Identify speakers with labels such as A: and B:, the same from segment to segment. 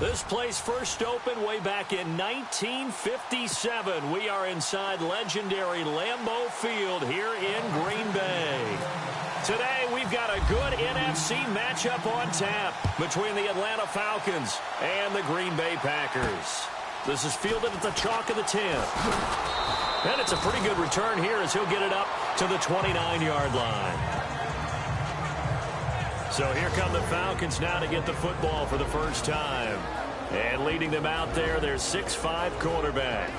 A: This place first opened way back in 1957. We are inside legendary Lambeau Field here in Green Bay. Today, we've got a good NFC matchup on tap between the Atlanta Falcons and the Green Bay Packers. This is fielded at the chalk of the 10. And it's a pretty good return here as he'll get it up to the 29-yard line. So here come the Falcons now to get the football for the first time. And leading them out there, their 6'5" quarterback.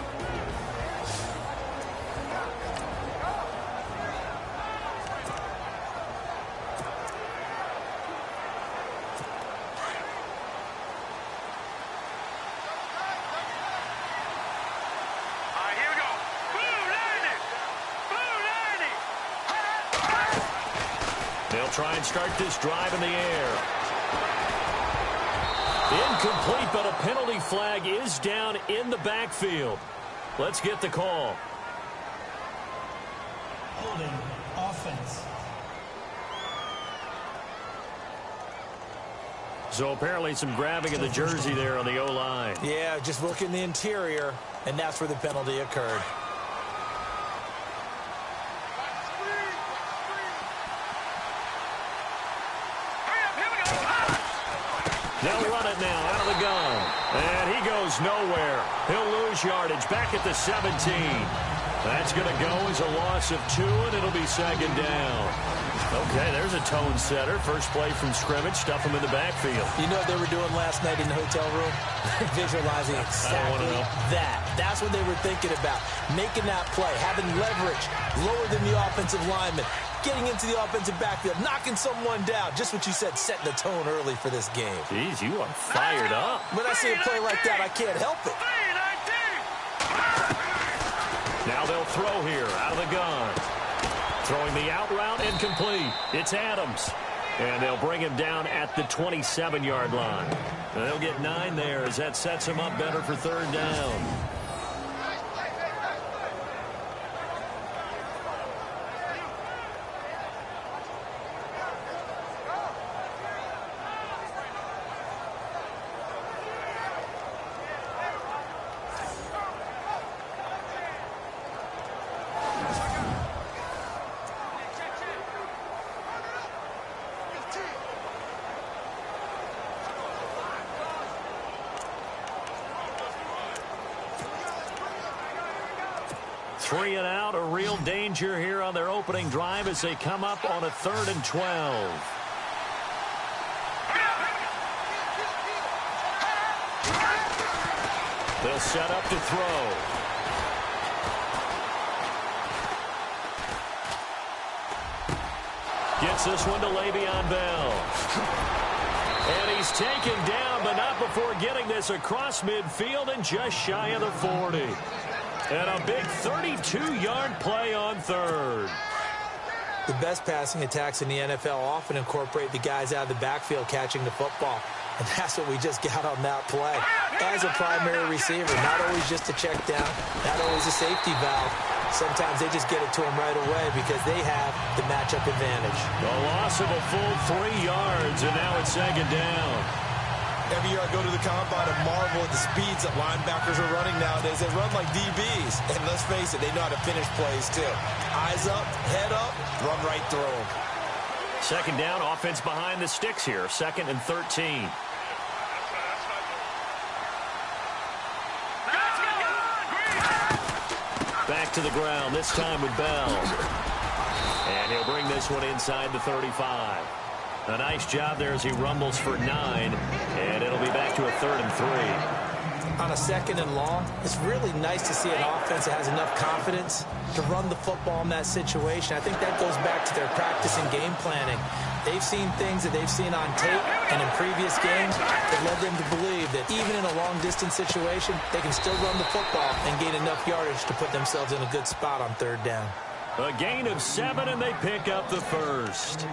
A: They'll try and start this drive in the air. Incomplete, but a penalty flag is down in the backfield. Let's get the call.
B: Holding offense.
A: So apparently some grabbing of the jersey there on the O-line.
C: Yeah, just look in the interior, and that's where the penalty occurred.
A: They'll run it now out of the gun. And he goes nowhere. He'll lose yardage back at the 17. That's going to go as a loss of 2, and it'll be second down. Okay, there's a tone setter. First play from scrimmage. Stuff him in the backfield.
C: You know what they were doing last night in the hotel room? Visualizing exactly that. That's what they were thinking about. Making that play, having leverage, lower than the offensive lineman, getting into the offensive backfield, knocking someone down. Just what you said, setting the tone early for this game.
A: Jeez, you are fired up.
C: When I see a play like that, I can't help it.
A: Now they'll throw here out of the gun. Throwing the out route incomplete. It's Adams. And they'll bring him down at the 27-yard line. And they'll get 9 there as that sets him up better for third down. Three and out, a real danger here on their opening drive as they come up on a 3rd and 12. They'll set up to throw. Gets this one to Le'Veon Bell. And he's taken down, but not before getting this across midfield and just shy of the 40. And a big 32-yard play on 3rd.
C: The best passing attacks in the NFL often incorporate the guys out of the backfield catching the football. And that's what we just got on that play. As a primary receiver, not always just a check down, not always a safety valve. Sometimes they just get it to him right away because they have the matchup advantage.
A: A loss of a full 3 yards, and now it's second down.
D: Every year I go to the combine and marvel at the speeds that linebackers are running nowadays. They run like DBs. And let's face it, they know how to finish plays too. Eyes up, head up, run right through them.
A: Second down, offense behind the sticks here. 2nd and 13. Back to the ground, this time with Bell. And he'll bring this one inside the 35. A nice job there as he rumbles for 9, and it'll be back to a 3rd and 3.
C: On a 2nd and long, it's really nice to see an offense that has enough confidence to run the football in that situation. I think that goes back to their practice and game planning. They've seen things that they've seen on tape and in previous games that led them to believe that even in a long-distance situation, they can still run the football and gain enough yardage to put themselves in a good spot on 3rd down.
A: A gain of 7, and they pick up the first.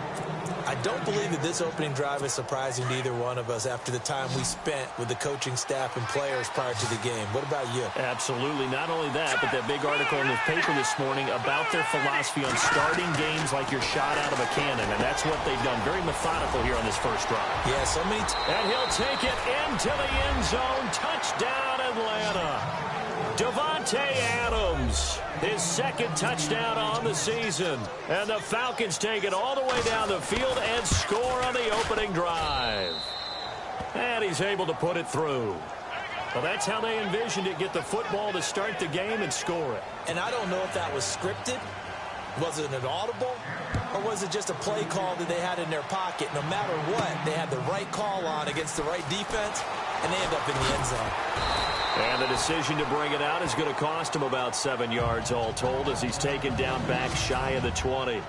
C: I don't believe that this opening drive is surprising to either one of us after the time we spent with the coaching staff and players prior to the game. What about you?
A: Absolutely. Not only that, but that big article in the paper this morning about their philosophy on starting games like you're shot out of a cannon, and that's what they've done. Very methodical here on this first drive.
C: Yeah, so many...
A: And he'll take it into the end zone. Touchdown, Atlanta. Davante Adams, his second touchdown on the season. And the Falcons take it all the way down the field and score on the opening drive. And he's able to put it through. Well, that's how they envisioned it, get the football to start the game and score it.
C: And I don't know if that was scripted. Was it an audible? Or was it just a play call that they had in their pocket? No matter what, they had the right call on against the right defense, and they end up in the end zone.
A: And the decision to bring it out is going to cost him about 7 yards all told as he's taken down back shy of the 20.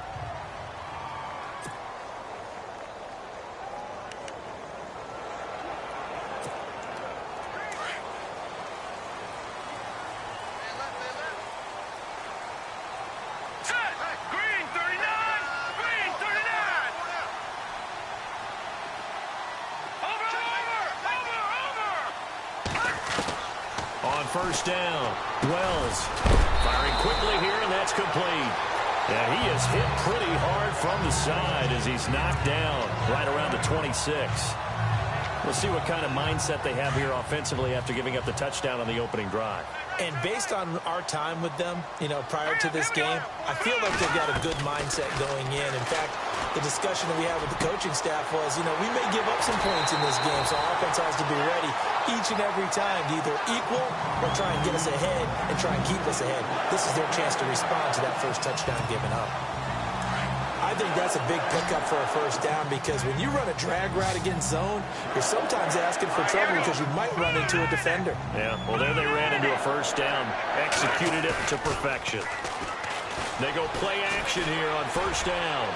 A: First down. Wells firing quickly here, and that's complete. Yeah, he is hit pretty hard from the side as he's knocked down right around the 26. We'll see what kind of mindset they have here offensively after giving up the touchdown on the opening drive.
C: And based on our time with them, prior to this game, I feel like they've got a good mindset going in. In fact, the discussion that we had with the coaching staff was, we may give up some points in this game, so our offense has to be ready each and every time to either equal or try and get us ahead and try and keep us ahead. This is their chance to respond to that first touchdown given up. I think that's a big pickup for a first down because when you run a drag route against zone, you're sometimes asking for trouble because you might run into a defender.
A: Yeah, well, there they ran into a first down, executed it to perfection. They go play action here on first down.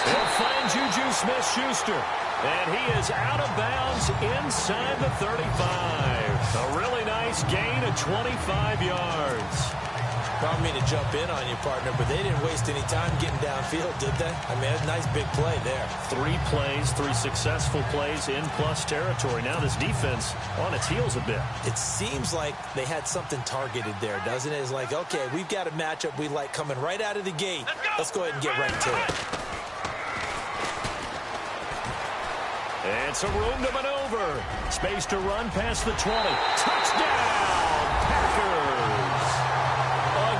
A: They'll find Juju Smith-Schuster, and he is out of bounds inside the 35. A really nice gain of 25 yards.
C: I don't mean to jump in on you, partner, but they didn't waste any time getting downfield, did they? I mean, a nice big play there.
A: 3 plays, 3 successful plays in plus territory. Now this defense on its heels a bit.
C: It seems like they had something targeted there, doesn't it? It's like, okay, we've got a matchup we like coming right out of the gate. Let's go ahead and get right to it.
A: And some room to maneuver. Space to run past the 20. Touchdown, Packers.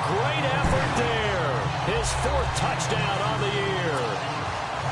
A: Great effort there. His 4th touchdown on the year.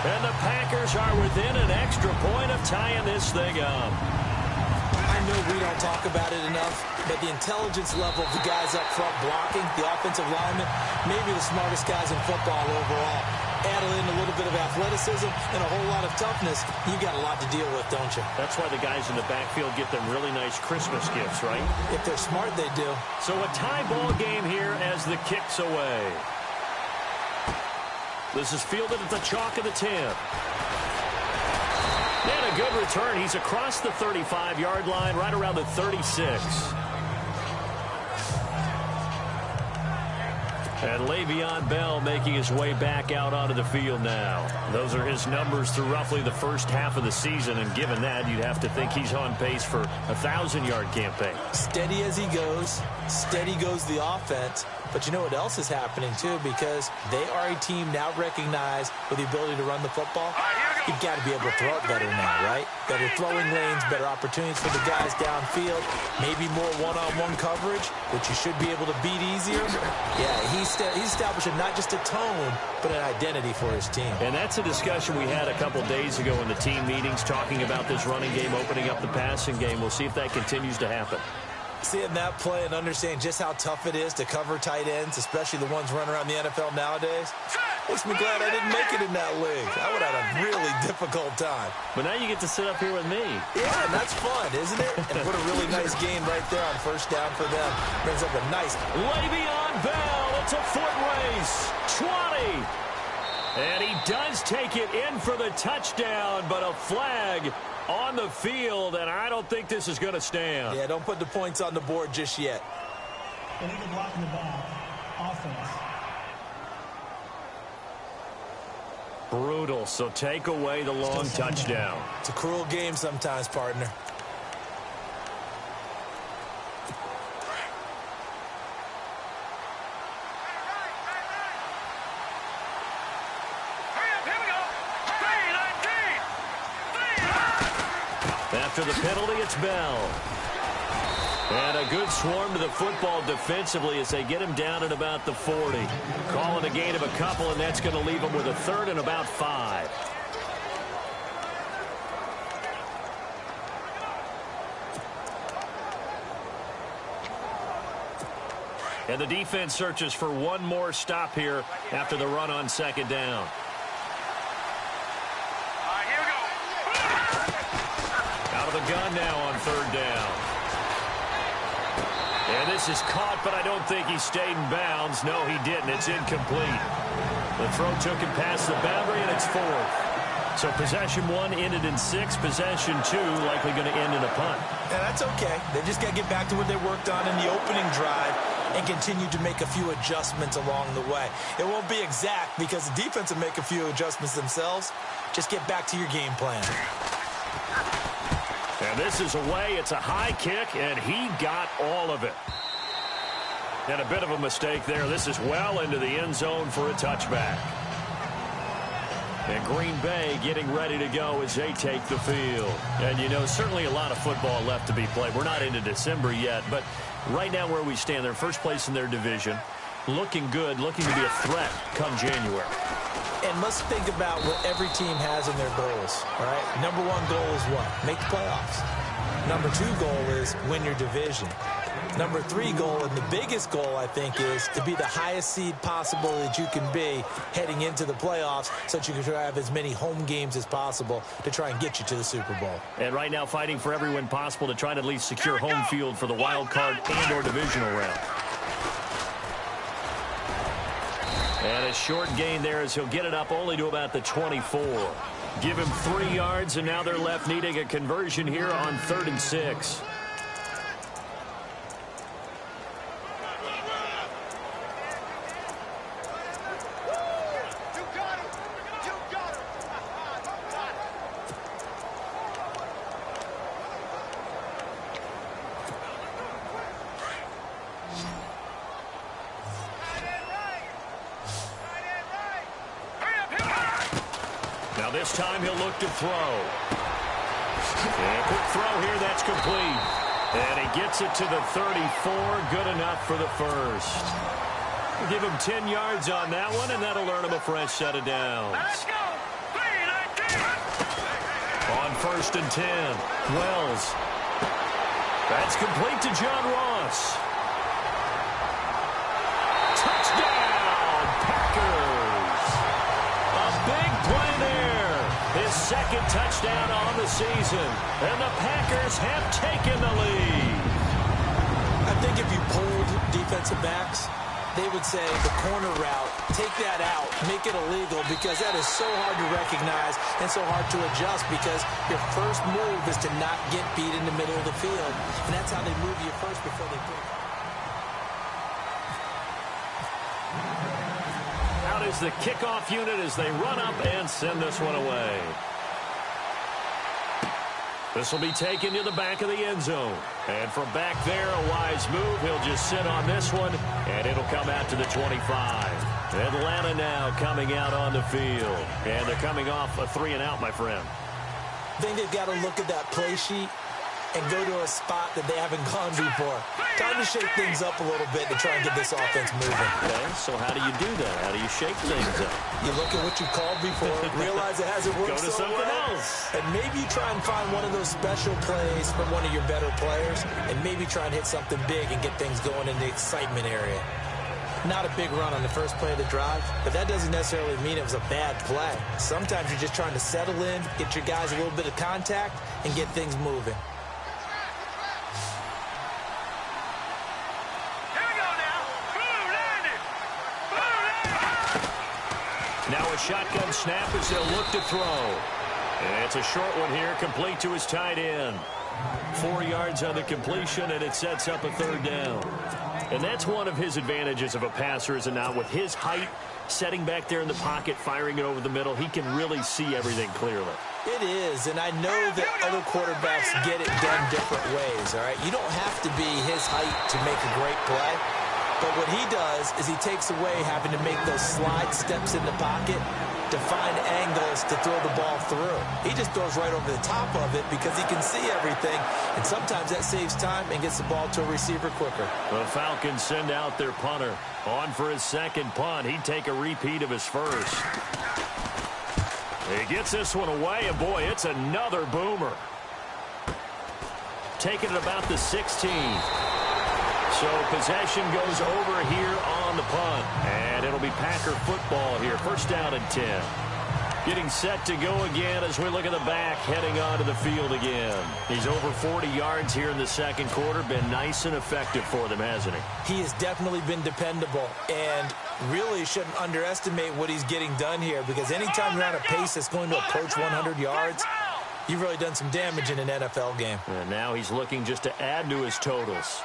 A: And the Packers are within an extra point of tying this thing up.
C: I know we don't talk about it enough, but the intelligence level of the guys up front blocking, the offensive linemen, maybe the smartest guys in football overall. Add in a little bit of athleticism and a whole lot of toughness, you got a lot to deal with, don't you?
A: That's why the guys in the backfield get them really nice Christmas gifts, right?
C: If they're smart, they do.
A: So a tie ball game here as the kick's away. This is fielded at the chalk of the 10. And a good return. He's across the 35-yard line, right around the 36. And Le'Veon Bell making his way back out onto the field now. Those are his numbers through roughly the first half of the season, and given that, you'd have to think he's on pace for a 1,000-yard campaign.
C: Steady as he goes, steady goes the offense. But you know what else is happening, too, because they are a team now recognized with the ability to run the football. You've got to be able to throw it better now, right? Better throwing lanes, better opportunities for the guys downfield, maybe more one-on-one coverage, which you should be able to beat easier. Yeah, he's establishing not just a tone, but an identity for his team.
A: And that's a discussion we had a couple days ago in the team meetings, talking about this running game, opening up the passing game. We'll see if that continues to happen.
C: Seeing that play and understanding just how tough it is to cover tight ends, especially the ones running around the NFL nowadays, makes me glad I didn't make it in that league. I would have had a really difficult time.
A: But now you get to sit up here with me.
C: Yeah, and that's fun, isn't it? And put a really nice gain right there on first down for them. Brings up a nice...
A: Le'Veon Bell, it's a foot race. 20. And he does take it in for the touchdown, but a flag on the field, and I don't think this is going to stand.
C: Yeah, don't put the points on the board just yet.
B: Illegal block in the back. Offense.
A: Brutal, so take away the long touchdown.
C: It's a cruel game sometimes, partner.
A: After the penalty, it's Bell. And a good swarm to the football defensively as they get him down at about the 40. Calling a gain of a couple, and that's going to leave him with a third and about 5. And the defense searches for one more stop here after the run on second down. Out of the gun now on third down. And this is caught, but I don't think he stayed in bounds. No, he didn't. It's incomplete. The throw took him past the boundary, and it's 4th. So possession 1 ended in 6. Possession 2 likely going to end in a punt.
C: Yeah, that's okay. They just got to get back to what they worked on in the opening drive and continue to make a few adjustments along the way. It won't be exact because the defense will make a few adjustments themselves. Just get back to your game plan.
A: And this is away. It's a high kick, and he got all of it. And a bit of a mistake there. This is well into the end zone for a touchback. And Green Bay getting ready to go as they take the field. And, you know, certainly a lot of football left to be played. We're not into December yet, but right now where we stand, they're first place in their division. Looking good, looking to be a threat come January.
C: And let's think about what every team has in their goals, all right? Number 1 goal is what? Make the playoffs. Number 2 goal is win your division. Number 3 goal, and the biggest goal, I think, is to be the highest seed possible that you can be heading into the playoffs so that you can have as many home games as possible to try and get you to the Super Bowl.
A: And right now fighting for every win possible to try to at least secure home field for the wild card and or divisional round. And a short gain there as he'll get it up only to about the 24. Give him 3 yards, and now they're left needing a conversion here on 3rd and 6. This time he'll look to throw. And quick throw here, that's complete. And he gets it to the 34, good enough for the first. We'll give him 10 yards on that one, and that'll earn him a fresh set of downs.
E: Let's go.
A: On 1st and 10, Wells. That's complete to John Ross. Touchdown, Packers. A big play there. His 2nd touchdown on the season. And the Packers have taken the lead.
C: I think if you polled defensive backs, they would say the corner route, take that out, make it illegal, because that is so hard to recognize and so hard to adjust because your first move is to not get beat in the middle of the field. And that's how they move you first before they put it.
A: Out is the kickoff unit as they run up and send this one away. This will be taken to the back of the end zone. And from back there, a wise move. He'll just sit on this one, and it'll come out to the 25. Atlanta now coming out on the field. And they're coming off a 3-and-out, my friend.
C: I think they've got to look at that play sheet and go to a spot that they haven't gone before. Time to shake things up a little bit to try and get this offense moving.
A: Okay, so how do you do that? How do you shake things up?
C: You look at what you called before, realize it hasn't worked
A: Go to
C: so
A: something
C: well,
A: else.
C: and maybe try and find one of those special plays from one of your better players, and maybe try and hit something big and get things going in the excitement area. Not a big run on the first play of the drive, but that doesn't necessarily mean it was a bad play. Sometimes you're just trying to settle in, get your guys a little bit of contact, and get things moving.
A: Now a shotgun snap as they'll look to throw. And it's a short one here, complete to his tight end. 4 yards on the completion, and it sets up a 3rd down. And that's one of his advantages of a passer, is it not? With his height, setting back there in the pocket, firing it over the middle, he can really see everything clearly.
C: It is, and I know that other quarterbacks get it done different ways, all right? You don't have to be his height to make a great play, but what he does is he takes away having to make those slide steps in the pocket to find angles to throw the ball through. He just throws right over the top of it because he can see everything, and sometimes that saves time and gets the ball to a receiver quicker.
A: The Falcons send out their punter. On for his second punt. He'd take a repeat of his first. He gets this one away, and boy, it's another boomer. Taking it about the 16. So possession goes over here on the punt. And it'll be Packer football here. First down and 10. Getting set to go again as we look at the back, heading onto the field again. He's over 40 yards here in the second quarter. Been nice and effective for them, hasn't he?
C: He has definitely been dependable, and really shouldn't underestimate what he's getting done here, because anytime you're on a pace that's going to approach 100 yards, you've really done some damage in an NFL game.
A: And now he's looking just to add to his totals.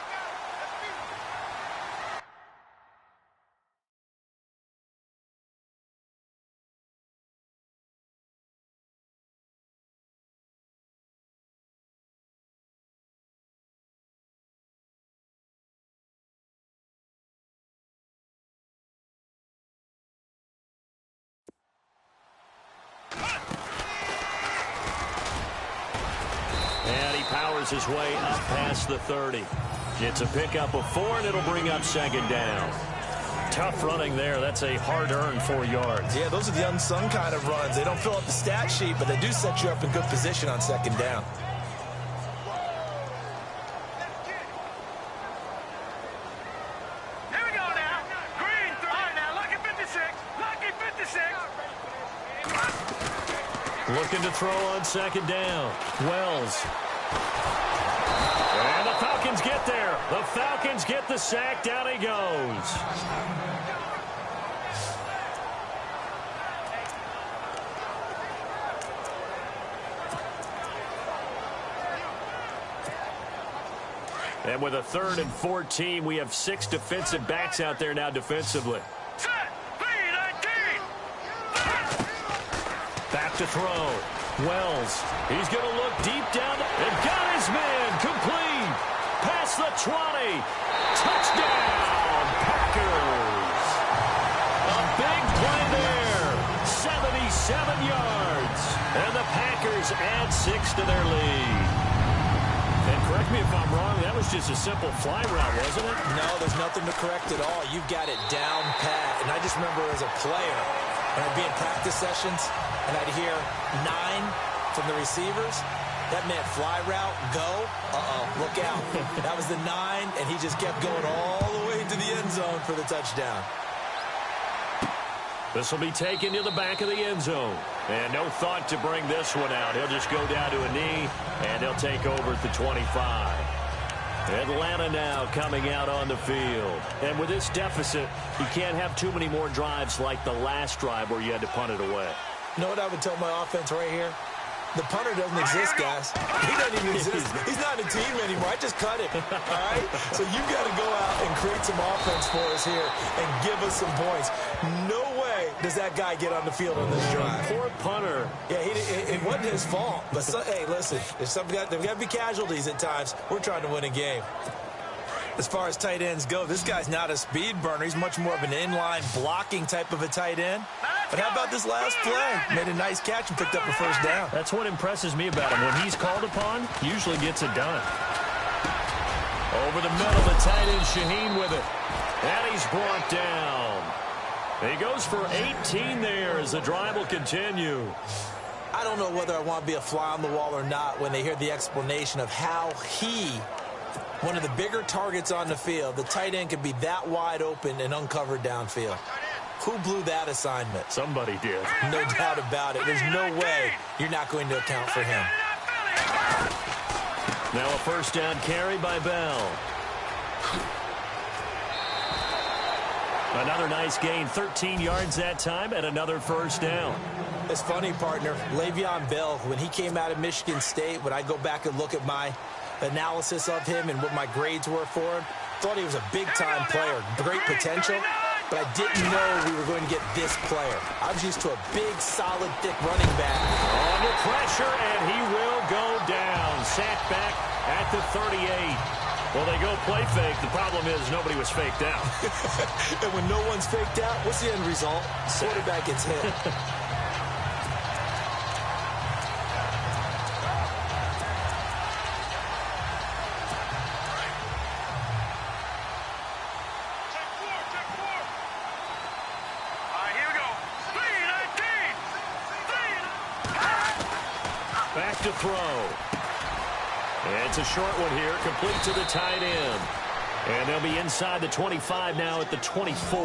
A: And he powers his way up past the 30. It's a pickup of 4, and it'll bring up second down. Tough running there. That's a hard-earned 4 yards.
C: Yeah, those are the unsung kind of runs. They don't fill up the stat sheet, but they do set you up in good position on second down.
E: Here we go now. Green 3. All right, now, lucky 56. Lucky 56.
A: Looking to throw on second down. Wells. And the Falcons get there. The Falcons get the sack. Down he goes. And with a 3rd and 14, we have 6 defensive backs out there now defensively.
E: Set. B-19.
A: Back to throw. Wells. He's going to look deep down and got his man complete. Past the 20. Touchdown, Packers. A big play there. 77 yards. And the Packers add 6 to their lead. And correct me if I'm wrong, that was just a simple fly route, wasn't it?
C: No, there's nothing to correct at all. You've got it down pat. And I just remember as a player, when I'd be in practice sessions, and I'd hear 9 from the receivers, that meant fly route, go, look out. That was the 9, and he just kept going all the way to the end zone for the touchdown.
A: This will be taken to the back of the end zone. And no thought to bring this one out. He'll just go down to a knee, and he'll take over at the 25. Atlanta now coming out on the field. And with this deficit, you can't have too many more drives like the last drive where you had to punt it away.
C: You know what I would tell my offense right here? The punter doesn't exist, guys. He doesn't even exist. He's not a team anymore. I just cut him, all right? So you've got to go out and create some offense for us here and give us some points. No way does that guy get on the field on this drive.
A: Poor punter.
C: Yeah, it wasn't his fault. But, hey, listen, there's got to be casualties at times. We're trying to win a game. As far as tight ends go, this guy's not a speed burner. He's much more of an inline blocking type of a tight end. But how about this last play? Made a nice catch and picked up a first down.
A: That's what impresses me about him. When he's called upon, usually gets it done. Over the middle, the tight end Shaheen with it. And he's brought down. He goes for 18 there as the drive will continue.
C: I don't know whether I want to be a fly on the wall or not when they hear the explanation of how one of the bigger targets on the field, the tight end could be that wide open and uncovered downfield. Who blew that assignment?
A: Somebody did.
C: No doubt about it. There's no way you're not going to account for him.
A: Now a first down carry by Bell. Another nice gain, 13 yards that time, and another first down.
C: It's funny, partner. Le'Veon Bell, when he came out of Michigan State, when I go back and look at my analysis of him and what my grades were for him, Thought he was a big-time player, great potential, but I didn't know we were going to get this player. I was used to a big, solid, thick running back.
A: Under pressure, and he will go down. Sacked back at the 38. Well, they go play fake. The problem is nobody was faked out.
C: And when no one's faked out, what's the end result? Quarterback gets hit.
A: Back to throw. And it's a short one here, complete to the tight end. And they'll be inside the 25 now at the 24.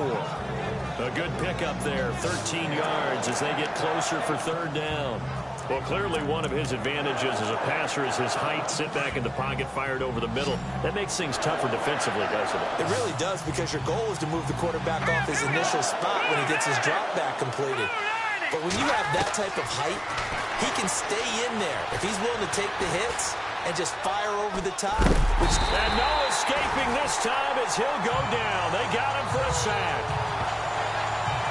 A: A good pickup there, 13 yards as they get closer for third down. Well, clearly one of his advantages as a passer is his height, sit back in the pocket, fired over the middle. That makes things tougher defensively, doesn't it?
C: It really does, because your goal is to move the quarterback off his initial spot when he gets his drop back completed. But when you have that type of height, he can stay in there if he's willing to take the hits and just fire over the top.
A: And no escaping this time as he'll go down. They got him for a sack.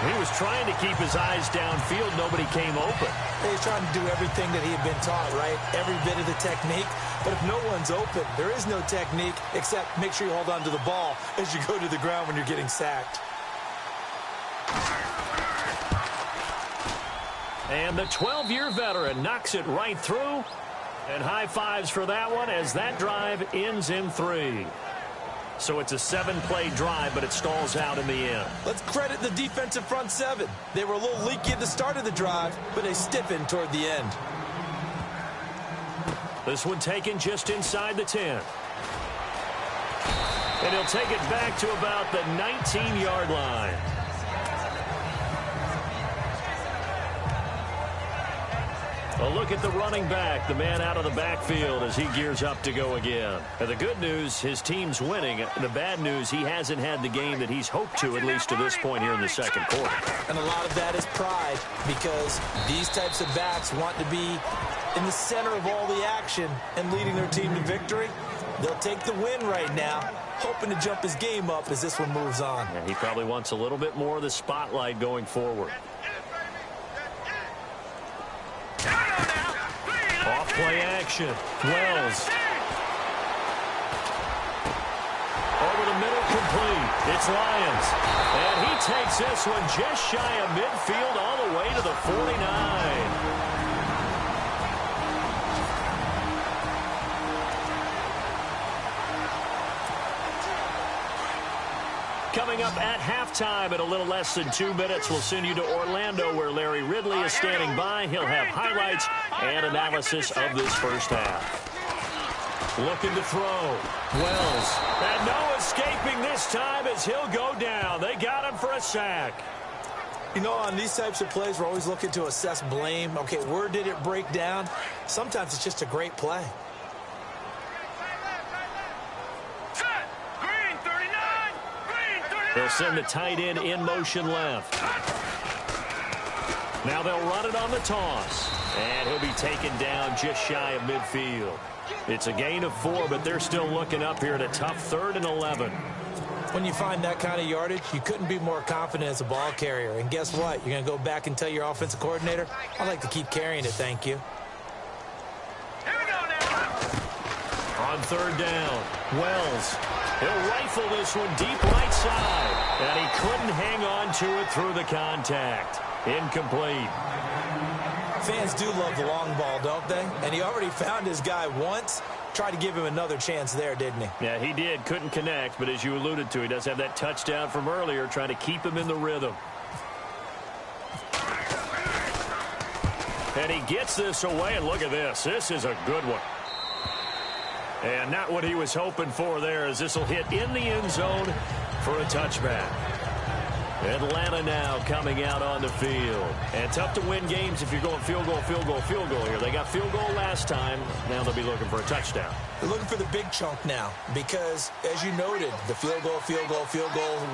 A: He was trying to keep his eyes downfield. Nobody came open.
C: He's trying to do everything that he had been taught, right? Every bit of the technique. But if no one's open, there is no technique except make sure you hold on to the ball as you go to the ground when you're getting sacked.
A: And the 12-year veteran knocks it right through. And high fives for that one as that drive ends in 3. So it's a 7-play drive, but it stalls out in the end.
C: Let's credit the defensive front 7. They were a little leaky at the start of the drive, but they stiffened toward the end.
A: This one taken just inside the 10. And he'll take it back to about the 19-yard line. A look at the running back, the man out of the backfield as he gears up to go again. And the good news, his team's winning. The bad news, he hasn't had the game that he's hoped to, at least to this point here in the second quarter.
C: And a lot of that is pride, because these types of backs want to be in the center of all the action and leading their team to victory. They'll take the win right now, hoping to jump his game up as this one moves on.
A: Yeah, he probably wants a little bit more of the spotlight going forward. Off play action. Wells. Over the middle, complete. It's Lyons. And he takes this one just shy of midfield all the way to the 49. Coming up at halftime in a little less than 2 minutes, we'll send you to Orlando where Larry Ridley is standing by. He'll have highlights and analysis of this first half. Looking to throw. Wells. And no escaping this time as he'll go down. They got him for a sack.
C: You know, on these types of plays, we're always looking to assess blame. Okay, where did it break down? Sometimes it's just a great play.
A: They'll send the tight end in motion left. Now they'll run it on the toss. And he'll be taken down just shy of midfield. It's a gain of 4, but they're still looking up here at a tough 3rd and 11.
C: When you find that kind of yardage, you couldn't be more confident as a ball carrier. And guess what? You're going to go back and tell your offensive coordinator, I'd like to keep carrying it, thank you.
E: Here we go now.
A: On 3rd down, Wells. He'll rifle this one deep right side. And he couldn't hang on to it through the contact. Incomplete.
C: Fans do love the long ball, don't they? And he already found his guy once. Tried to give him another chance there, didn't he?
A: Yeah, he did. Couldn't connect, but as you alluded to, he does have that touchdown from earlier, trying to keep him in the rhythm. And he gets this away, and look at this. This is a good one. And not what he was hoping for there, as this will hit in the end zone for a touchback. Atlanta now coming out on the field. And tough to win games if you're going field goal, field goal, field goal here. They got field goal last time. Now they'll be looking for a touchdown.
C: They're looking for the big chunk now because, as you noted, the field goal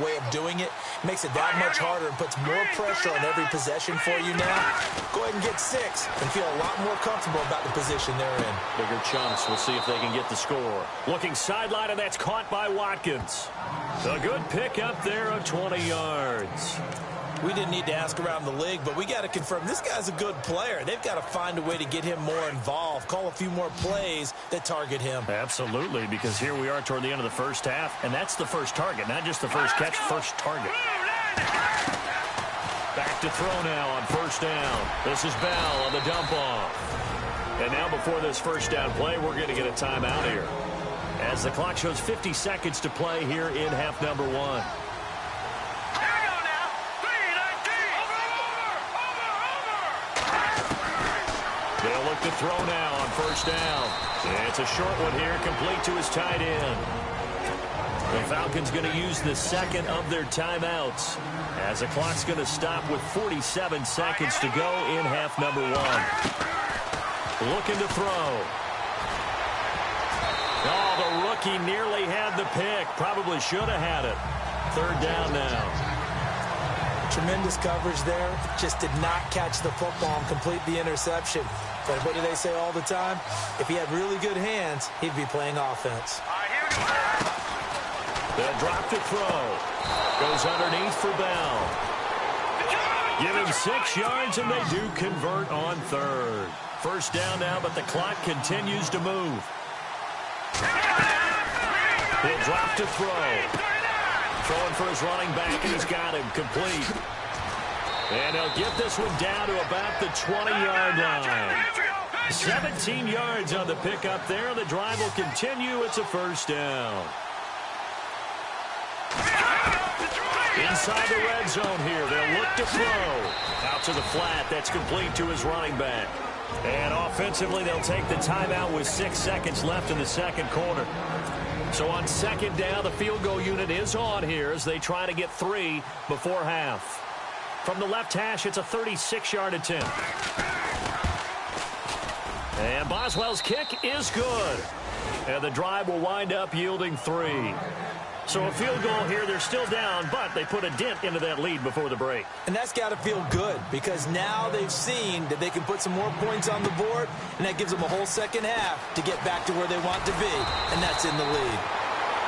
C: way of doing it makes it that much harder and puts more pressure on every possession for you now. Go ahead and get 6 and feel a lot more comfortable about the position they're in.
A: Bigger chunks. We'll see if they can get the score. Looking sideline, and that's caught by Watkins. A good pick up there of 20 yards.
C: We didn't need to ask around the league, but we got to confirm this guy's a good player. They've got to find a way to get him more involved, call a few more plays that target him.
A: Absolutely, because here we are toward the end of the first half, and that's the first target, not just the first catch, first target. Back to throw now on first down. This is Bell on the dump off. And now before this first down play, we're going to get a timeout here, as the clock shows 50 seconds to play here in half number 1. They'll look to throw now on first down. It's a short one here, complete to his tight end. The Falcons going to use the second of their timeouts, as the clock's going to stop with 47 seconds to go in half number 1. Looking to throw. Oh, the rookie nearly had the pick. Probably should have had it. Third down now.
C: Tremendous coverage there. Just did not catch the football and complete the interception. But what do they say all the time? If he had really good hands, he'd be playing offense.
A: They'll drop to throw. Goes underneath for Bell. Give him 6 yards, and they do convert on third. First down now, but the clock continues to move. He'll drop to throw. Throwing for his running back, and he's got him complete. And he'll get this one down to about the 20-yard line. 17 yards on the pickup there. The drive will continue. It's a first down. Inside the red zone here. They'll look to throw. Out to the flat. That's complete to his running back. And offensively, they'll take the timeout with 6 seconds left in the second quarter. So on second down, the field goal unit is on here as they try to get 3 before half. From the left hash, it's a 36-yard attempt. And Boswell's kick is good. And the drive will wind up yielding 3. So a field goal here, they're still down, but they put a dent into that lead before the break.
C: And that's got to feel good because now they've seen that they can put some more points on the board, and that gives them a whole second half to get back to where they want to be, and that's in the lead.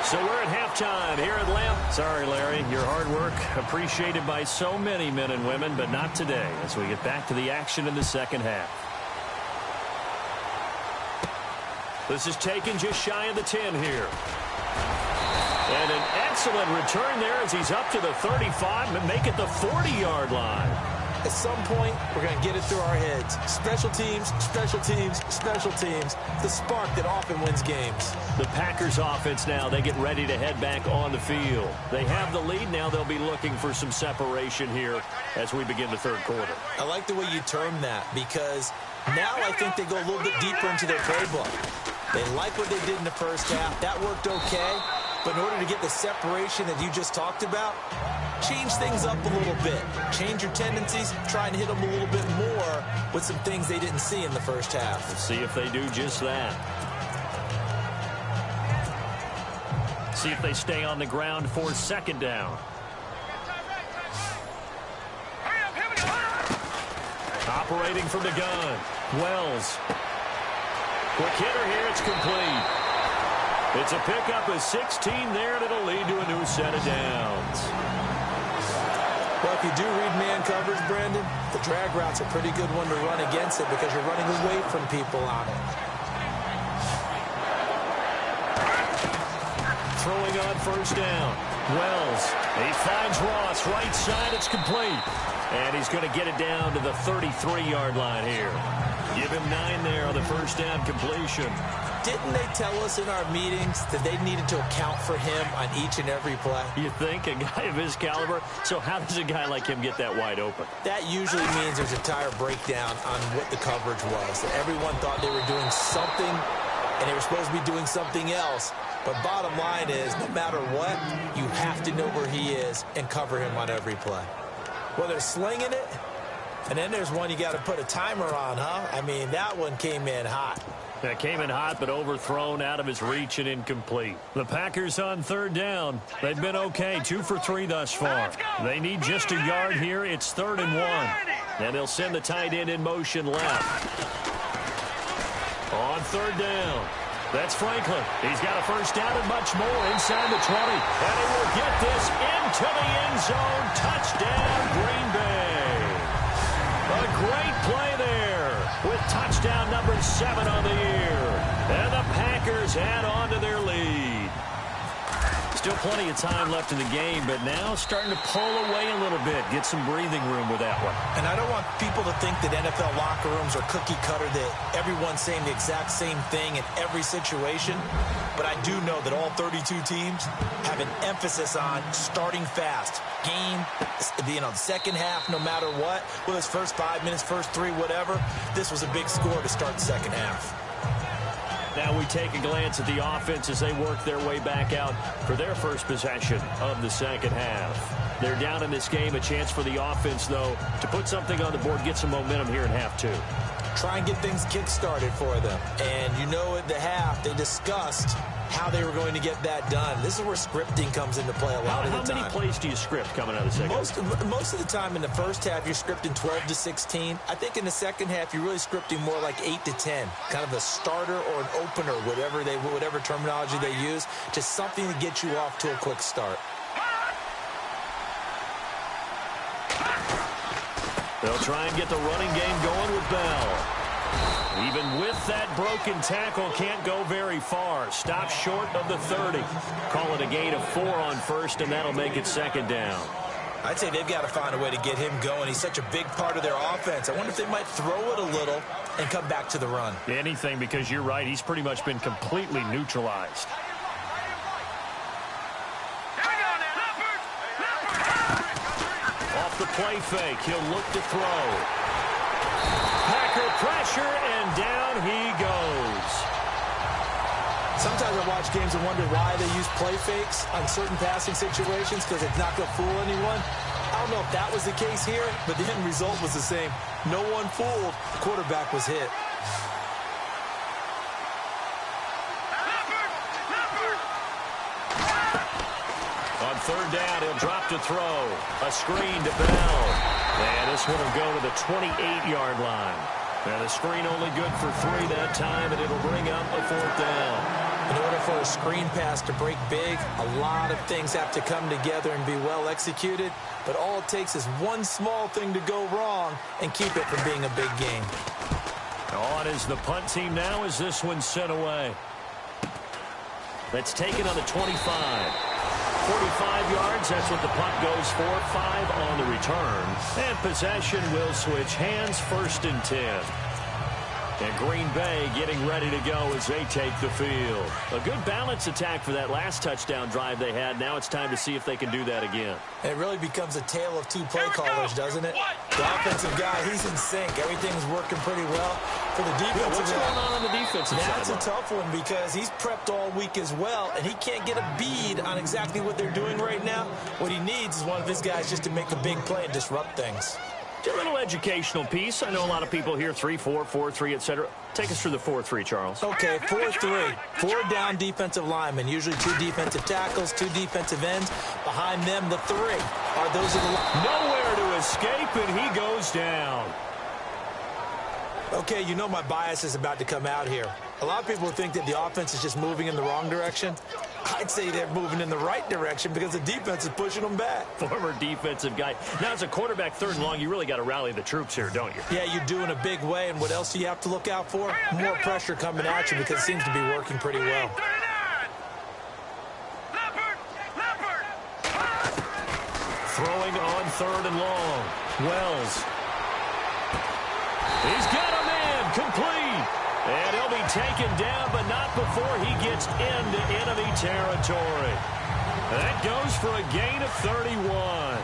A: So we're at halftime here at Lamp. Sorry, Larry, your hard work appreciated by so many men and women, but not today as we get back to the action in the second half. This is taken just shy of the 10 here. And an excellent return there as he's up to the 35 and make it the 40-yard line.
C: At some point, we're going to get it through our heads. Special teams, special teams, special teams. The spark that often wins games.
A: The Packers offense now, they get ready to head back on the field. They have the lead. Now they'll be looking for some separation here as we begin the third quarter.
C: I like the way you term that because now I think they go a little bit deeper into their playbook. They like what they did in the first half. That worked okay. But in order to get the separation that you just talked about, change things up a little bit. Change your tendencies, try and hit them a little bit more with some things they didn't see in the first half.
A: Let's see if they do just that. See if they stay on the ground for second down. Operating from the gun. Wells. Quick hitter here. It's complete. It's a pickup of 16 there, and it'll lead to a new set of downs.
C: Well, if you do read man coverage, Brandon, the drag route's a pretty good one to run against it because you're running away from people on it.
A: Throwing on first down. Wells. He finds Ross. Right side. It's complete. And he's going to get it down to the 33-yard line here. Give him 9 there on the first down completion.
C: Didn't they tell us in our meetings that they needed to account for him on each and every play?
A: You think? A guy of his caliber? So how does a guy like him get that wide open?
C: That usually means there's a tire breakdown on what the coverage was. That everyone thought they were doing something and they were supposed to be doing something else. But bottom line is, no matter what, you have to know where he is and cover him on every play. Well, they're slinging it, and then there's one you got to put a timer on, huh? I mean, that one came in hot.
A: That came in hot, but overthrown, out of his reach, and incomplete. The Packers on third down. They've been okay, 2 for 3 thus far. They need just a yard here. It's 3rd and 1. And they'll send the tight end in motion left. On third down. That's Franklin. He's got a first down and much more inside the 20. And he will get this into the end zone. Touchdown, Green Bay. A great play there with touchdown number 7 on the year. And the Packers add on to their lead. Still plenty of time left in the game, but now starting to pull away a little bit. Get some breathing room with that one.
C: And I don't want people to think that NFL locker rooms are cookie cutter, that everyone's saying the exact same thing in every situation. But I do know that all 32 teams have an emphasis on starting fast. Game, the second half, no matter what. Whether it's first 5 minutes, first 3, whatever. This was a big score to start the second half.
A: Now we take a glance at the offense as they work their way back out for their first possession of the second half. They're down in this game. A chance for the offense, though, to put something on the board, get some momentum here in half 2.
C: Try and get things kick-started for them. And you know at the half, they discussed how they were going to get that done. This is where scripting comes into play a lot of the time.
A: How many plays do you script coming out of the second half?
C: Most of the time in the first half, you're scripting 12 to 16. I think in the second half, you're really scripting more like 8 to 10. Kind of a starter or an opener, whatever terminology they use. Just something to get you off to a quick start.
A: They'll try and get the running game going with Bell. Even with that broken tackle, can't go very far. Stops short of the 30. Call it a gain of 4 on first, and that'll make it second down.
C: I'd say they've got to find a way to get him going. He's such a big part of their offense. I wonder if they might throw it a little and come back to the run.
A: Anything, because you're right. He's pretty much been completely neutralized. Off the play fake, he'll look to throw. Packer pressure, and down he goes.
C: Sometimes I watch games and wonder why they use play fakes on certain passing situations, because it's not going to fool anyone. I don't know if that was the case here, but the end result was the same. No one fooled. The quarterback was hit.
A: On third down, he'll drop to throw. A screen to Bell. And this one will go to the 28-yard line. And the screen only good for 3 that time, and it'll bring up a 4th down.
C: In order for a screen pass to break big, a lot of things have to come together and be well executed. But all it takes is one small thing to go wrong and keep it from being a big game.
A: On is the punt team now as this one's sent away. That's taken on the 25. 45 yards, that's what the punt goes for. 5 on the return. And possession will switch hands, 1st and 10. And Green Bay getting ready to go as they take the field. A good balance attack for that last touchdown drive they had. Now it's time to see if they can do that again.
C: It really becomes a tale of 2 play callers, doesn't it? The offensive guy, he's in sync. Everything's working pretty well. For the defensive
A: what's going on the defensive side?
C: That's a tough one because he's prepped all week as well, and he can't get a bead on exactly what they're doing right now. What he needs is one of his guys just to make a big play and disrupt things.
A: A little educational piece. I know a lot of people here, 3-4, 4-3, etc. Take us through the 4-3, Charles.
C: Okay, 4-3. 4 down defensive linemen, usually 2 defensive tackles, 2 defensive ends. Behind them, the 3 are those of the...
A: Nowhere to escape, and he goes down.
C: Okay, you know my bias is about to come out here. A lot of people think that the offense is just moving in the wrong direction. I'd say they're moving in the right direction because the defense is pushing them back.
A: Former defensive guy. Now, as a quarterback, 3rd and long, you really got to rally the troops here, don't you?
C: Yeah, you do in a big way. And what else do you have to look out for? More pressure coming at you because it seems to be working pretty well.
A: Throwing on 3rd and long. Wells. He's got a man complete. And he'll be taken down, but not before he gets into enemy territory. That goes for a gain of 31.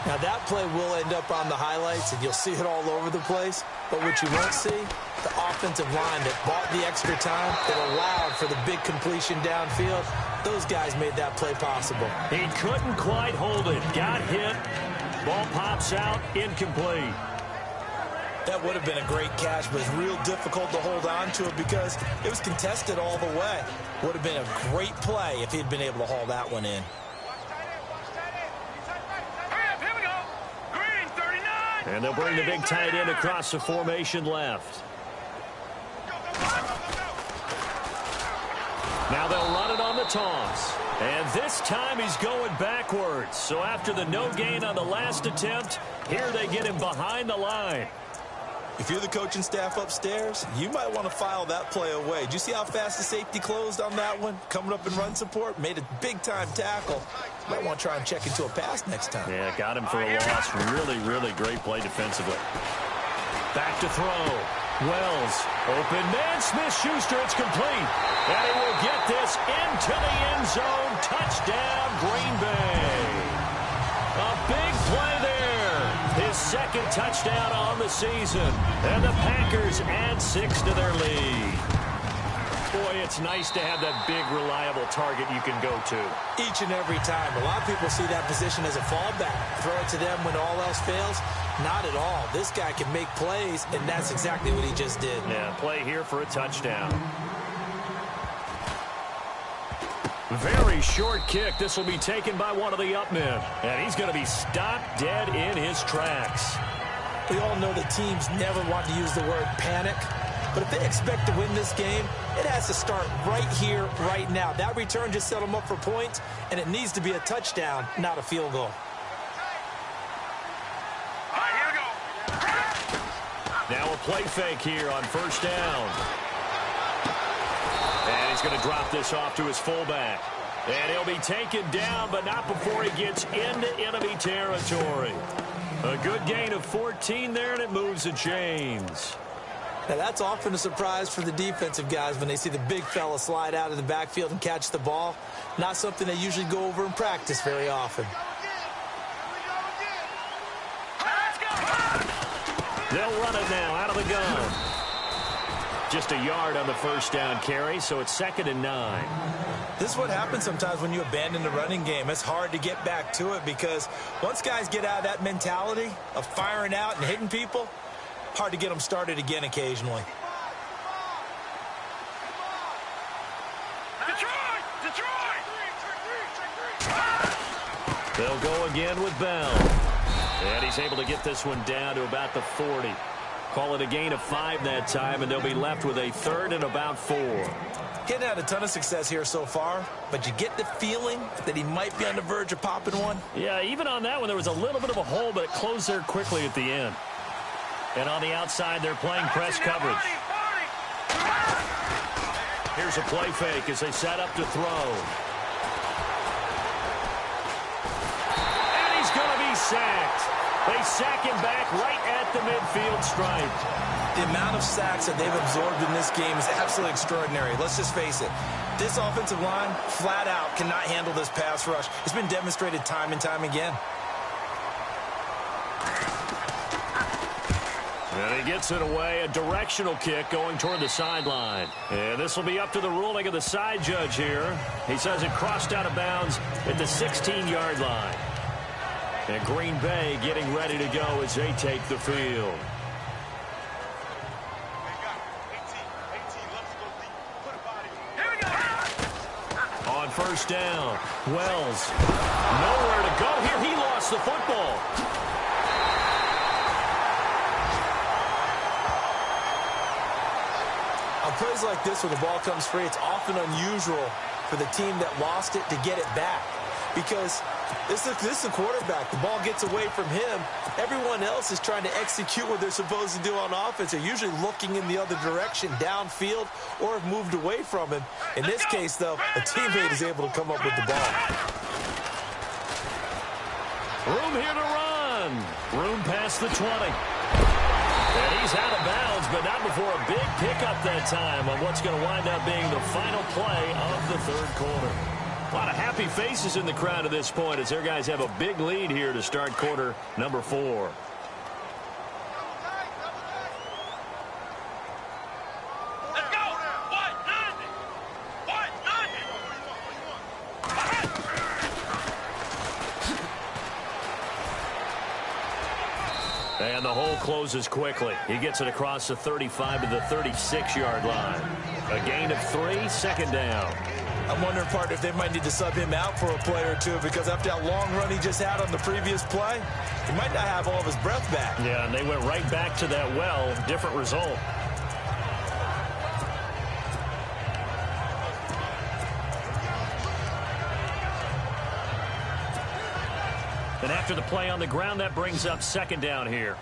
C: Now, that play will end up on the highlights, and you'll see it all over the place. But what you won't see, the offensive line that bought the extra time, that allowed for the big completion downfield, those guys made that play possible.
A: He couldn't quite hold it. Got hit. Ball pops out, incomplete.
D: That would have been a great catch, but it's real difficult to hold on to it because it was contested all the way. Would have been a great play if he'd been able to haul that one in.
A: And they'll bring the big tight end across the formation left. Now they'll run it on the toss. And this time he's going backwards. So after the no gain on the last attempt, here they get him behind the line.
D: If you're the coaching staff upstairs, you might want to file that play away. Did you see how fast the safety closed on that one? Coming up in run support, made a big-time tackle. Might want to try and check into a pass next time.
A: Yeah, got him for a loss. Really, really great play defensively. Back to throw. Wells, open man, Smith-Schuster, it's complete. And he will get this into the end zone. Touchdown, Green Bay. A big play there. His second touchdown on the season. And the Packers add 6 to their lead. Boy, it's nice to have that big, reliable target you can go to.
C: Each and every time. A lot of people see that position as a fallback. Throw it to them when all else fails. Not at all. This guy can make plays, and that's exactly what he just did.
A: Yeah, play here for a touchdown. Very short kick. This will be taken by one of the up men. And he's going to be stopped dead in his tracks.
C: We all know that teams never want to use the word panic. But if they expect to win this game, it has to start right here, right now. That return just set them up for points, and it needs to be a touchdown, not a field goal.
E: All right, here we go.
A: Now a play fake here on first down. And he's going to drop this off to his fullback. And he'll be taken down, but not before he gets into enemy territory. A good gain of 14 there, and it moves the chains.
C: Now, that's often a surprise for the defensive guys when they see the big fella slide out of the backfield and catch the ball. Not something they usually go over in practice very often.
A: They'll run it now out of the gun. Just a yard on the first down carry, so it's 2nd and 9.
D: This is what happens sometimes when you abandon the running game. It's hard to get back to it because once guys get out of that mentality of firing out and hitting people, hard to get them started again occasionally.
A: They'll go again with Bell. And he's able to get this one down to about the 40. Call it a gain of 5 that time, and they'll be left with a 3rd and about 4.
D: Getting had a ton of success here so far, but you get the feeling that he might be on the verge of popping one.
A: Yeah, even on that one, there was a little bit of a hole, but it closed there quickly at the end. And on the outside, they're playing press coverage. Here's a play fake as they set up to throw. And he's going to be sacked. They sack him back right at the midfield stripe.
D: The amount of sacks that they've absorbed in this game is absolutely extraordinary. Let's just face it. This offensive line, flat out, cannot handle this pass rush. It's been demonstrated time and time again.
A: And he gets it away, a directional kick going toward the sideline. And this will be up to the ruling of the side judge here. He says it crossed out of bounds at the 16-yard line. And Green Bay getting ready to go as they take the field. On first down, Wells, nowhere to go here. He lost the football.
C: On plays like this where the ball comes free, it's often unusual for the team that lost it to get it back. Because this is the quarterback. The ball gets away from him. Everyone else is trying to execute what they're supposed to do on offense. They're usually looking in the other direction, downfield, or have moved away from him. In this case, though, a teammate is able to come up with the ball.
A: Room here to run. Room past the 20. And he's out of bounds, but not before a big pickup that time on what's going to wind up being the final play of the third quarter. A lot of happy faces in the crowd at this point as their guys have a big lead here to start quarter number 4.
E: Let's go. What? Nothing. What? Nothing.
A: And the hole closes quickly. He gets it across the 35 to the 36-yard line. A gain of 3, second down.
D: I'm wondering, partner, if they might need to sub him out for a play or two, because after that long run he just had on the previous play, he might not have all of his breath back.
A: Yeah, and they went right back to that well. Different result. And after the play on the ground, that brings up second down here.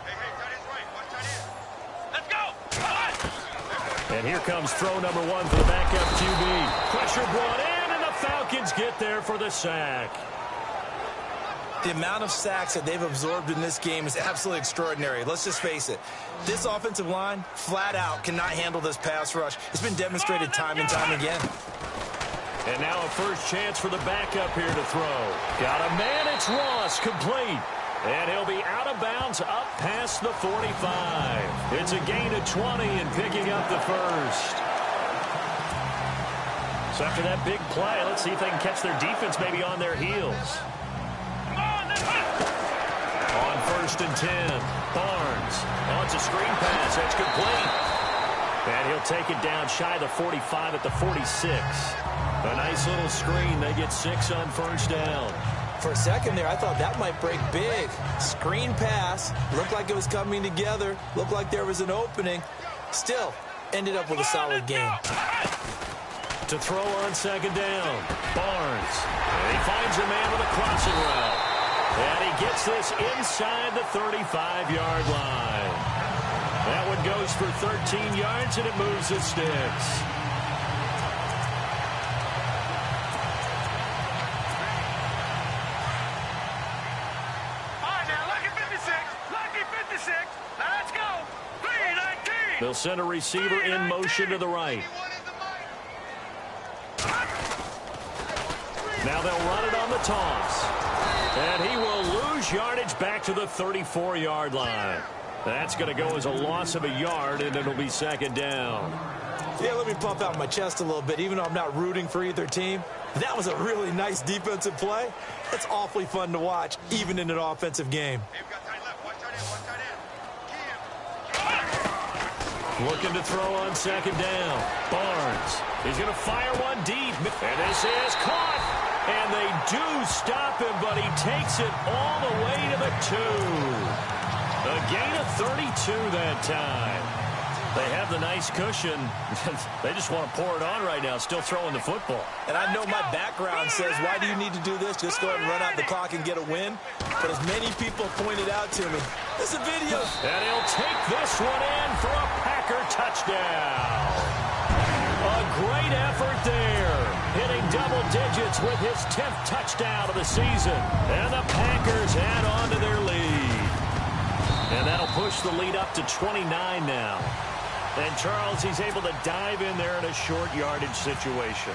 E: Let's go.
A: And here comes throw number 1 for the backup QB. Pressure brought in, and the Falcons get there for the sack.
D: The amount of sacks that they've absorbed in this game is absolutely extraordinary. Let's just face it. This offensive line, flat out, cannot handle this pass rush. It's been demonstrated time and time again.
A: And now a first chance for the backup here to throw. Got a man, it's Ross, complete. And he'll be out of bounds up past the 45. It's a gain of 20 and picking up the first. So after that big play, let's see if they can catch their defense maybe on their heels. On first and 10, Barnes. Oh, it's a screen pass. That's complete. And he'll take it down shy of the 45 at the 46. A nice little screen. They get 6 on first down.
C: For a second there, I thought that might break big. Screen pass. Looked like it was coming together. Looked like there was an opening. Still, ended up with a solid game.
A: To throw on second down, Barnes. And he finds a man with a crossing route. And he gets this inside the 35-yard line. That one goes for 13 yards, and it moves the sticks. They'll send a receiver in motion to the right. Now they'll run it on the toss. And he will lose yardage back to the 34-yard line. That's going to go as a loss of a yard, and it'll be second down.
C: Yeah, let me pump out my chest a little bit, even though I'm not rooting for either team. That was a really nice defensive play. It's awfully fun to watch, even in an offensive game.
A: Looking to throw on second down. Barnes. He's going to fire one deep. And this is caught. And they do stop him, but he takes it all the way to the 2. A gain of 32 that time. They have the nice cushion. They just want to pour it on right now, still throwing the football.
D: And I know my background says, why do you need to do this? Just go ahead and run out the clock and get a win. But as many people pointed out to me, this is a video.
A: And he'll take this one in for a Packer touchdown. A great effort there. Hitting double digits with his 10th touchdown of the season. And the Packers add on to their lead. And that'll push the lead up to 29 now. And Charles, he's able to dive in there in a short yardage situation.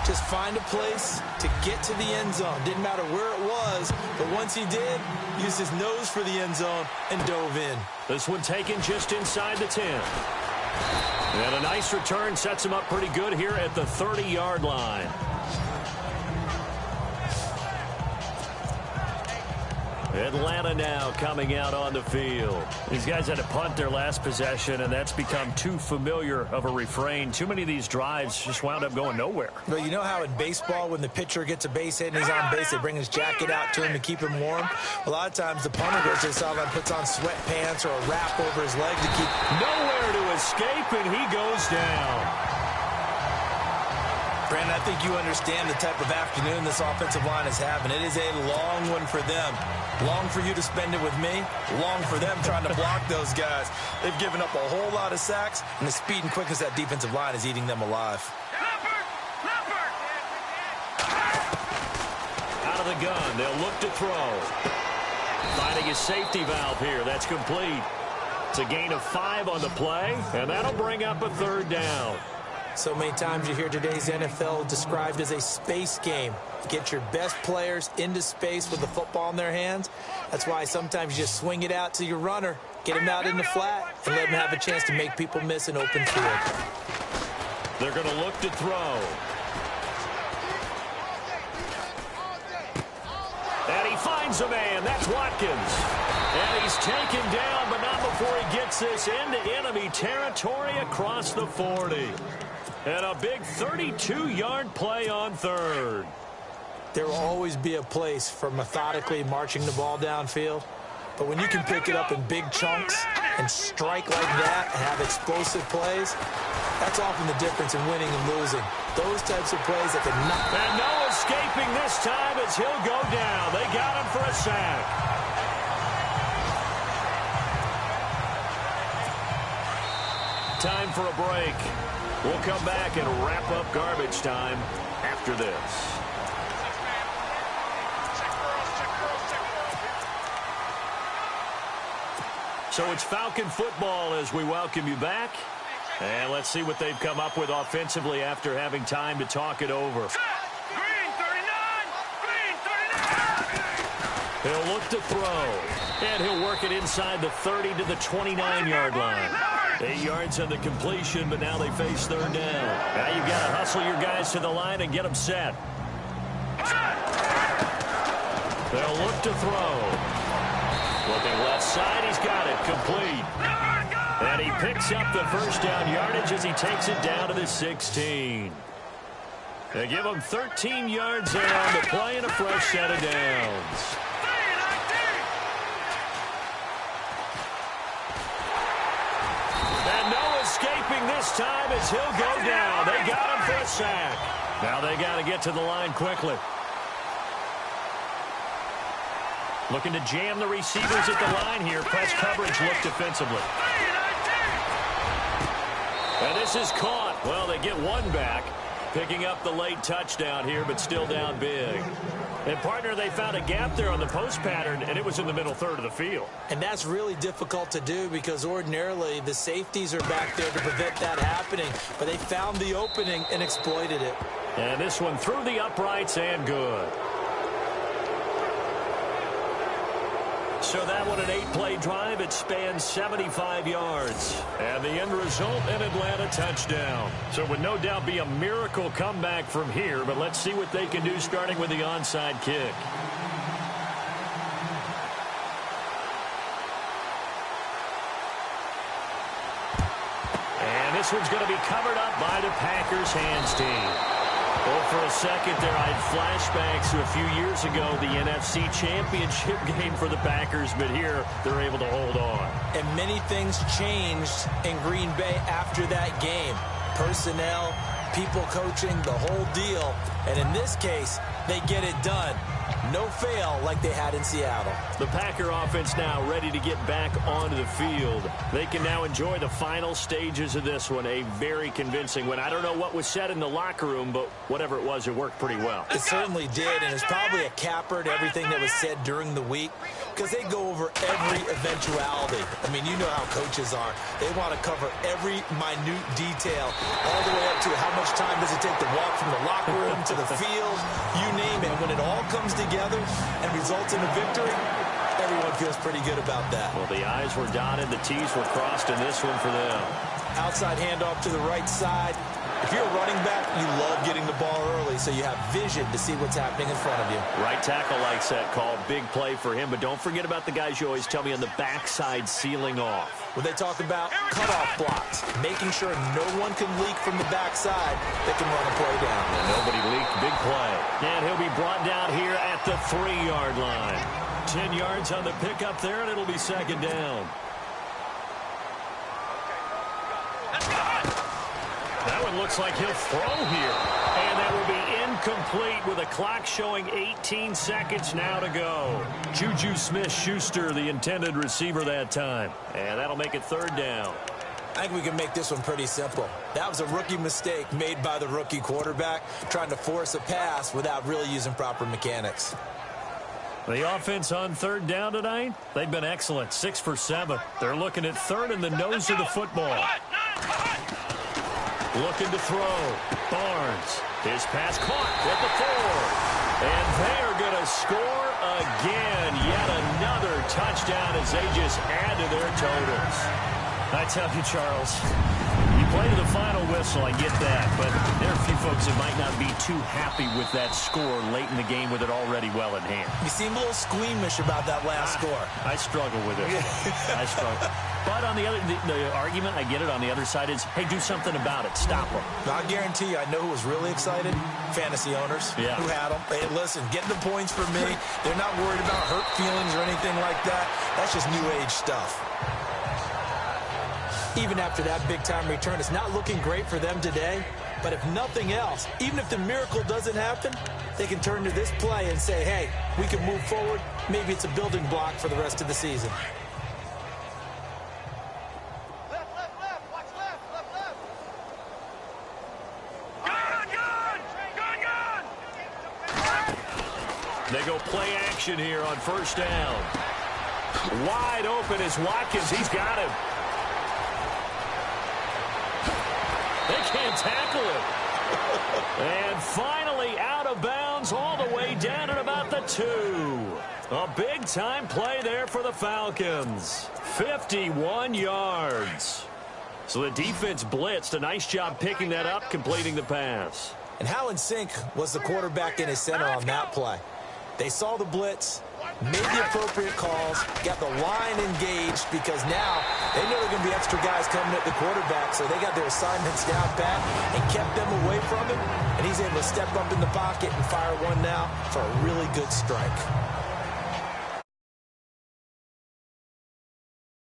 C: Just find a place to get to the end zone. Didn't matter where it was, but once he did, used his nose for the end zone and dove in.
A: This one taken just inside the 10. And a nice return sets him up pretty good here at the 30-yard line. Atlanta now coming out on the field. These guys had to punt their last possession, and that's become too familiar of a refrain. Too many of these drives just wound up going nowhere.
C: But you know how in baseball, when the pitcher gets a base hit and he's on base, they bring his jacket out to him to keep him warm? A lot of times the punter goes to the sideline, puts on sweatpants or a wrap over his leg to keep...
A: Nowhere to escape, and he goes down.
D: Brandon, I think you understand the type of afternoon this offensive line is having. It is a long one for them. Long for you to spend it with me. Long for them trying to block those guys. They've given up a whole lot of sacks, and the speed and quickness of that defensive line is eating them alive.
A: Out of the gun, they'll look to throw. Finding a safety valve here. That's complete. It's a gain of 5 on the play, and that'll bring up a third down.
C: So many times you hear today's NFL described as a space game. Get your best players into space with the football in their hands. That's why sometimes you just swing it out to your runner, get him out in the flat, and let him have a chance to make people miss an open field.
A: They're going to look to throw. And he finds a man. That's Watkins. And he's taken down, but not before he gets this into enemy territory across the 40. And a big 32-yard play on third.
C: There will always be a place for methodically marching the ball downfield. But when you can pick it up in big chunks and strike like that and have explosive plays, that's often the difference in winning and losing. Those types of plays that can knock.
A: And no escaping this time as he'll go down. They got him for a sack. Time for a break. We'll come back and wrap up garbage time after this. So it's Falcon football as we welcome you back. And let's see what they've come up with offensively after having time to talk it over.
E: Green 39! Green 39!
A: He'll look to throw. And he'll work it inside the 30 to the 29-yard line. 8 yards on the completion, but now they face third down. Now you've got to hustle your guys to the line and get them set. They'll look to throw. Looking left side, he's got it, complete. And he picks up the first down yardage as he takes it down to the 16. They give him 13 yards there on the play and a fresh set of downs. And no escaping this time as he'll go down. They got him for a sack. Now they got to get to the line quickly. Looking to jam the receivers at the line here. Press coverage look defensively. And this is caught. Well, they get one back. Picking up the late touchdown here, but still down big. And, partner, they found a gap there on the post pattern, and it was in the middle third of the field.
C: And that's really difficult to do because ordinarily the safeties are back there to prevent that happening. But they found the opening and exploited it.
A: And this one through the uprights and good. So that one, an 8-play drive. It spans 75 yards. And the end result, an Atlanta touchdown. So it would no doubt be a miracle comeback from here, but let's see what they can do starting with the onside kick. And this one's going to be covered up by the Packers hands team. Well, for a second there, I had flashbacks to a few years ago, the NFC Championship game for the Packers, but here they're able to hold on.
C: And many things changed in Green Bay after that game. Personnel, people coaching, the whole deal. And in this case, they get it done. No fail like they had in Seattle.
A: The Packer offense now ready to get back onto the field. They can now enjoy the final stages of this one. A very convincing one. I don't know what was said in the locker room, but whatever it was, it worked pretty well.
C: It certainly did, and it's probably a capper to everything that was said during the week because they go over every eventuality. I mean, you know how coaches are. They want to cover every minute detail all the way up to how much time does it take to walk from the locker room to the field, you name it. When it all comes together and results in a victory, everyone feels pretty good about that.
A: Well, the I's were dotted, the T's were crossed in this one for them.
C: Outside handoff to the right side. If you're a running back, you love getting the ball early so you have vision to see what's happening in front of you.
A: Right tackle likes that call. Big play for him, but don't forget about the guys you always tell me on the backside sealing off.
C: When they talk about cutoff blocks, making sure no one can leak from the backside that can run a play down.
A: And nobody leaked. Big play. And he'll be brought down here at the 3-yard line. 10 yards on the pickup there, and it'll be second down. That one looks like he'll throw here. And that will be incomplete with a clock showing 18 seconds now to go. Juju Smith-Schuster, the intended receiver that time. And that'll make it third down.
C: I think we can make this one pretty simple. That was a rookie mistake made by the rookie quarterback, trying to force a pass without really using proper mechanics.
A: The offense on third down tonight, they've been excellent, 6 for 7. They're looking at third in the nose of the football. Looking to throw. Barnes. His pass caught at the 4. And they are going to score again. Yet another touchdown as they just add to their totals. I tell you, Charles, you play to the final whistle, I get that. But there are a few folks that might not be too happy with that score late in the game with it already well in hand.
C: You seem a little squeamish about that last score.
A: I struggle with it. I struggle. But on the other, the argument, I get it, on the other side is, hey, do something about it. Stop them.
C: I guarantee you, I know who was really excited. Fantasy owners who had them. Hey, listen, getting the points for me. They're not worried about hurt feelings or anything like that. That's just new age stuff. Even after that big-time return, it's not looking great for them today. But if nothing else, even if the miracle doesn't happen, they can turn to this play and say, hey, we can move forward. Maybe it's a building block for the rest of the season.
A: They go play action here on first down. Wide open is Watkins. He's got him. They can't tackle him. And finally out of bounds all the way down at about the 2. A big-time play there for the Falcons. 51 yards. So the defense blitzed. A nice job picking that up, completing the pass.
C: And Twinsinc was the quarterback in his center on that play. They saw the blitz, made the appropriate calls, got the line engaged because now they know there are going to be extra guys coming at the quarterback, so they got their assignments down pat and kept them away from him, and he's able to step up in the pocket and fire one now for a really good strike.